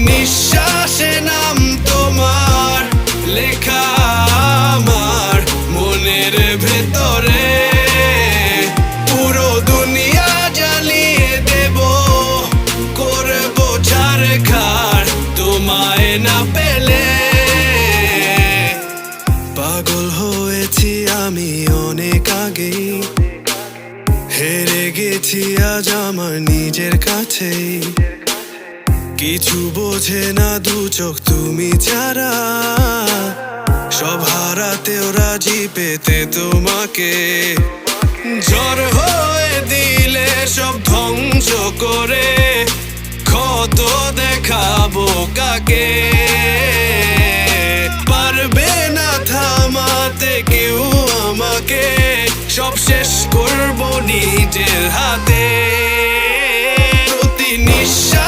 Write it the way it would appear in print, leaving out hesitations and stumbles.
নিঃশ্বাসে নাম তোমার লেখা আমার মনের ভেতরে। পুরো দুনিয়া জ্বালিয়ে দেব, করবো ছারখার তোমায় না পেলে। পাগল হয়েছি আমি অনেক আগেই, হেরে গেছি আজ আমার নিজের কাছেই। কিছু বোঝে না দু চোখ তুমি ছাড়া, সব হারাতেও রাজি পেতে তোমাকে। ঝড় হয়ে দিলে সব ধ্বংস করে ক্ষত দেখাবো কাকে। পারবে না থামাতে কেউ আমাকে, সব শেষ করবো নিজের হাতে।